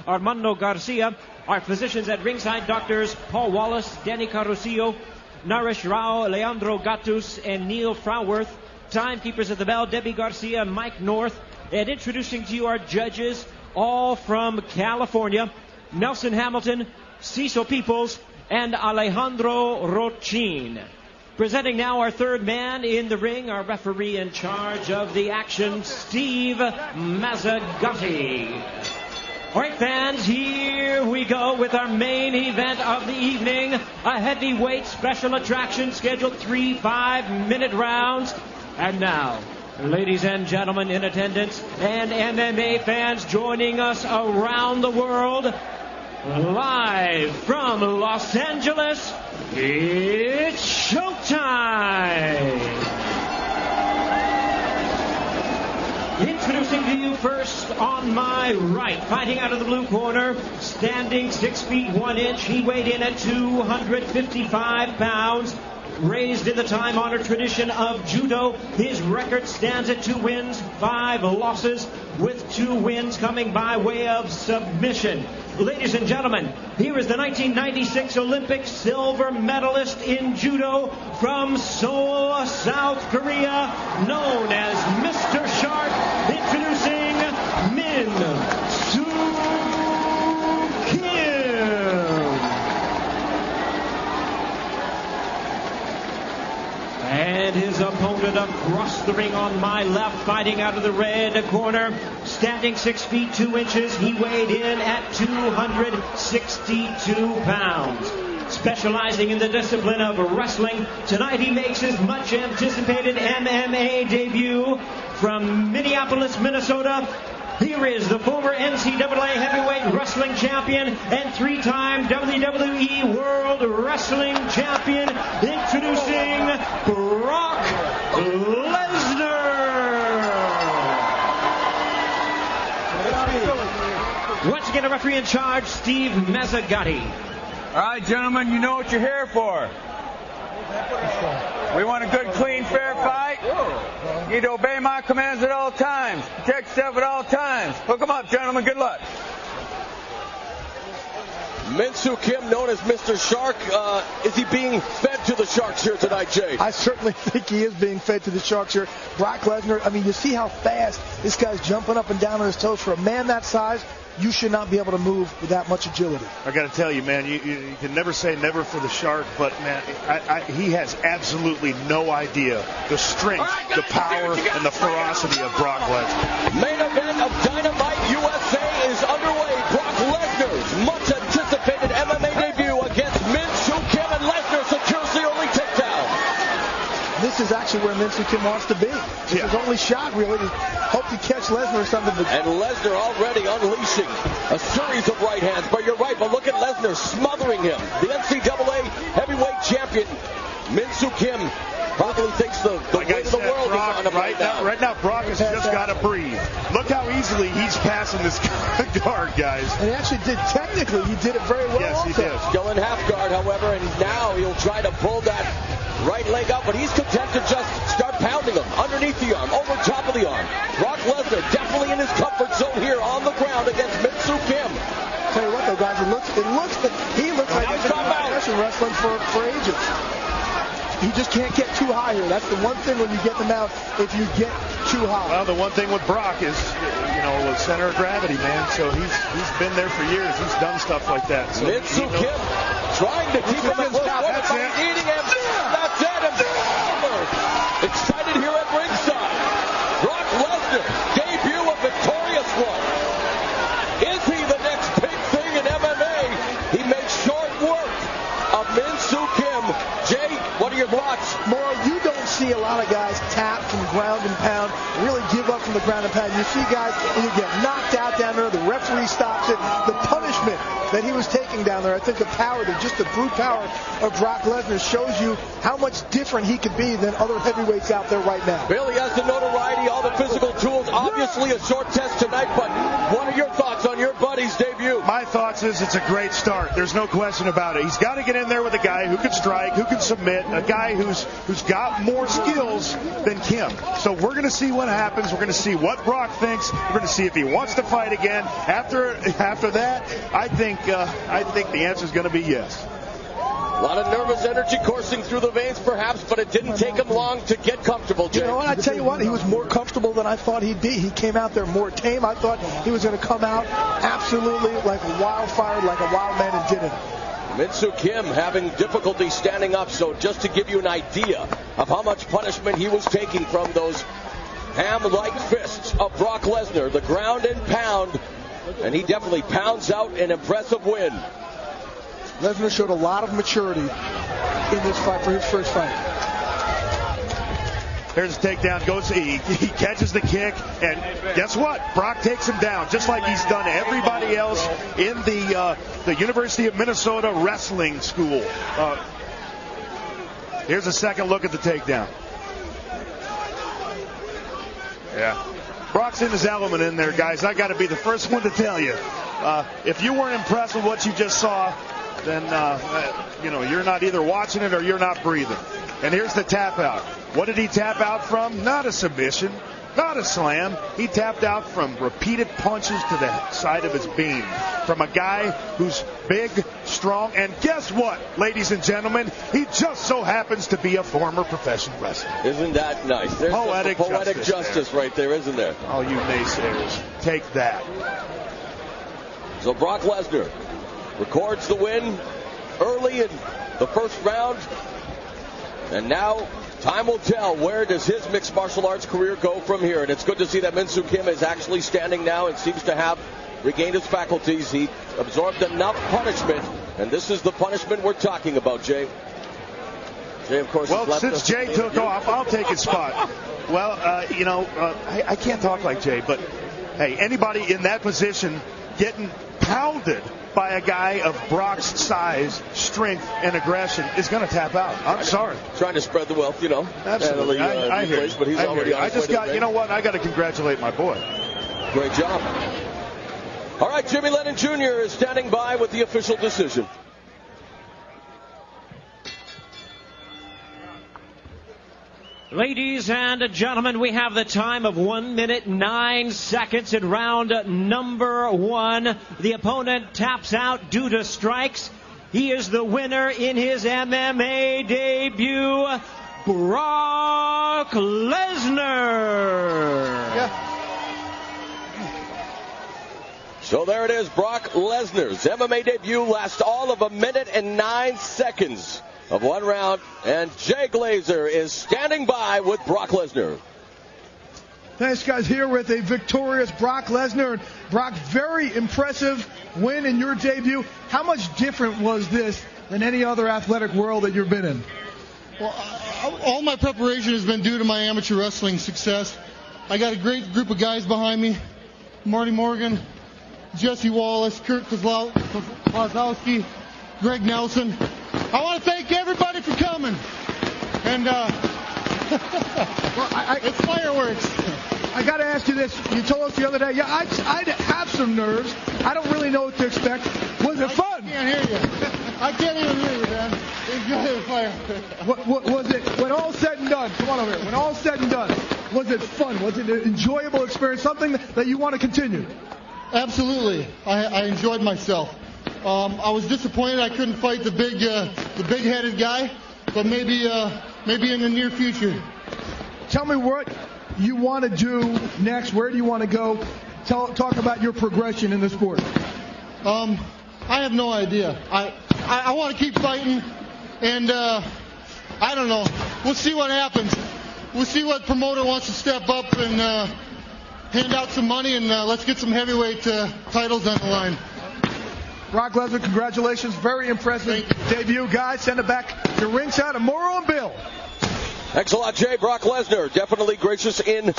Armando Garcia. Our physicians at ringside, doctors Paul Wallace, Danny Carusillo, Naresh Rao, Leandro Gatus, and Neil Frauworth. Timekeepers at the bell, Debbie Garcia, Mike North. And introducing to you our judges, all from California, Nelson Hamilton, Cecil Peoples, and Alejandro Rochin. Presenting now our third man in the ring, our referee in charge of the action, Steve Mazzagatti. All right, fans, here we go with our main event of the evening. A heavyweight special attraction scheduled 3 5-minute rounds. And now, ladies and gentlemen in attendance and MMA fans joining us around the world, live from Los Angeles, it's showtime! Introducing to you first on my right, fighting out of the blue corner, standing 6 feet 1 inch. He weighed in at 255 pounds. Raised in the time-honored tradition of judo, his record stands at 2 wins, 5 losses, with 2 wins coming by way of submission. Ladies and gentlemen, here is the 1996 Olympic silver medalist in judo from Seoul, South Korea, known as Mr. Shark, introducing Min Soo Kim. And his opponent across the ring on my left, fighting out of the red corner, standing 6 feet 2 inches. He weighed in at 262 pounds. Specializing in the discipline of wrestling, tonight he makes his much anticipated MMA debut from Minneapolis, Minnesota. Here is the former NCAA heavyweight wrestling champion and 3-time WWE World Wrestling Champion, introducing Brock Lesnar. Once again, a referee in charge, Steve Mazzagatti. All right, gentlemen, you know what you're here for. We want a good, clean, fair fight. You need to obey my commands at all times. Protect yourself at all times. Hook 'em up, gentlemen. Good luck. Min Soo Kim, known as Mr. Shark. Is he being fed to the Sharks here tonight, Jay? I certainly think he is being fed to the Sharks here. Brock Lesnar, I mean, you see how fast this guy's jumping up and down on his toes. For a man that size, you should not be able to move with that much agility. I got to tell you, man, you can never say never for the Shark, but, man, he has absolutely no idea the strength, the power, and the ferocity of Brock Lesnar. Main event of Dynamite USA is underway. Brock Lesnar's much anticipated MMA debut against Min Soo Kim, and Lesnar secures the early takedown. This is actually where Min Soo Kim wants to be. It's his only shot, really, to hope to catch Lesnar or something. And Lesnar already unleashing a series of right hands. But you're right, but look at Lesnar smothering him. The NCAA heavyweight champion, Min Soo Kim, probably thinks the weight of the world is on him right now. Right now, Brock has just got to breathe. Look how easily he's passing this guard, guys. And he actually did, technically, he did it very well. Yes, he did. Still in half guard, however, and now he'll try to pull that right leg up, but he's content to just start pounding him underneath the arm, over top of the arm. Brock Lesnar definitely in his comfort zone here on the ground against Min Soo Kim. Tell you what, though, guys, he looks like he's been wrestling for ages. You just can't get too high here. That's the one thing when you get them out, if you get too high. Well, the one thing with Brock is, the center of gravity, man. So he's been there for years. He's done stuff like that. So Min Soo Kim trying to keep him at close quarter, but he's eating him. That's it. And excited here at ringside. Brock Lesnar, debut a victorious one. Is he the next big thing in MMA? He makes short work of Min Soo Kim. Jay, what are your thoughts? Morrow, you don't see a lot of guys tap from ground and pound, really give up from the ground and pound. You see guys, when you get knocked out down there, the referee stops it. The punishment that he was taking down there, I think the power, just the brute power of Brock Lesnar shows you how much different he could be than other heavyweights out there right now. Billy has the notoriety, all the physical tools. Obviously a short test tonight, but what are your thoughts on your buddy's debut? My thoughts is it's a great start. There's no question about it. He's got to get in there with a guy who can strike, who can submit, a guy who's got more skills than Kim. So we're going to see what happens. We're going to see what Brock thinks. We're going to see if he wants to fight again. After that, I think the answer is going to be yes. A lot of nervous energy coursing through the veins, perhaps, but it didn't take him long to get comfortable, Jay. You know what? I tell you what, he was more comfortable than I thought he'd be. He came out there more tame. I thought he was going to come out absolutely like a wildfire, like a wild man, and didn't. Min Soo Kim having difficulty standing up, so just to give you an idea of how much punishment he was taking from those ham-like fists of Brock Lesnar, the ground and pound, and he definitely pounds out an impressive win. Lesnar showed a lot of maturity in this fight for his first fight. There's a takedown, he catches the kick, and guess what? Brock takes him down, just like he's done everybody else in the University of Minnesota wrestling school. Here's a second look at the takedown. Yeah. Brock's in his element in there, guys. I got to be the first one to tell you. If you weren't impressed with what you just saw, then, you're not either watching it or you're not breathing. And here's the tap out. What did he tap out from? Not a submission, not a slam. He tapped out from repeated punches to the side of his beam from a guy who's big, strong, and guess what, ladies and gentlemen? He just so happens to be a former professional wrestler. Isn't that nice? There's poetic justice right there, isn't there? Oh, you naysayers, take that. So Brock Lesnar records the win early in the first round. And now time will tell, where does his mixed martial arts career go from here? And it's good to see that Min Soo Kim is actually standing now and seems to have regained his faculties. He absorbed enough punishment, and this is the punishment we're talking about, Jay. Jay, of course, well, since Jay took off, I'll take his spot. Well, I can't talk like Jay, but hey, anybody in that position getting pounded by a guy of Brock's size, strength, and aggression is going to tap out. I'm sorry. Trying to spread the wealth, Absolutely. I hear you. But he's already on his way to the you know what? I got to congratulate my boy. Great job. All right, Jimmy Lennon Jr. is standing by with the official decision. Ladies and gentlemen, we have the time of 1 minute 9 seconds in round number 1. The opponent taps out due to strikes. He is the winner in his MMA debut, Brock Lesnar. Yeah. So there it is, Brock Lesnar's MMA debut lasts all of 1 minute and 9 seconds of one round, and Jay Glazer is standing by with Brock Lesnar. Thanks, guys. Here with a victorious Brock Lesnar. Brock, very impressive win in your debut. How much different was this than any other athletic world that you've been in? Well, all my preparation has been due to my amateur wrestling success. I got a great group of guys behind me. Marty Morgan, Jesse Wallace, Kurt Kozlowski, Greg Nelson. I want to thank everybody for coming. And it's fireworks. I got to ask you this. You told us the other day, I'd have some nerves. I don't really know what to expect. Was it fun? I can't hear you. I can't even hear you, man. Enjoy the fireworks. What was it, when all said and done, come on over here, when all said and done, was it fun? Was it an enjoyable experience, something that you want to continue? Absolutely. I enjoyed myself. I was disappointed I couldn't fight the big-headed guy, but maybe in the near future. Tell me what you want to do next. Where do you want to go? Talk about your progression in the sport. I have no idea. I want to keep fighting, and I don't know. We'll see what happens. We'll see what promoter wants to step up and hand out some money, and let's get some heavyweight titles on the line. Brock Lesnar, congratulations. Very impressive debut, guys. Send it back to ringside. And more on Bill. Thanks a lot, Jay. Brock Lesnar, definitely gracious in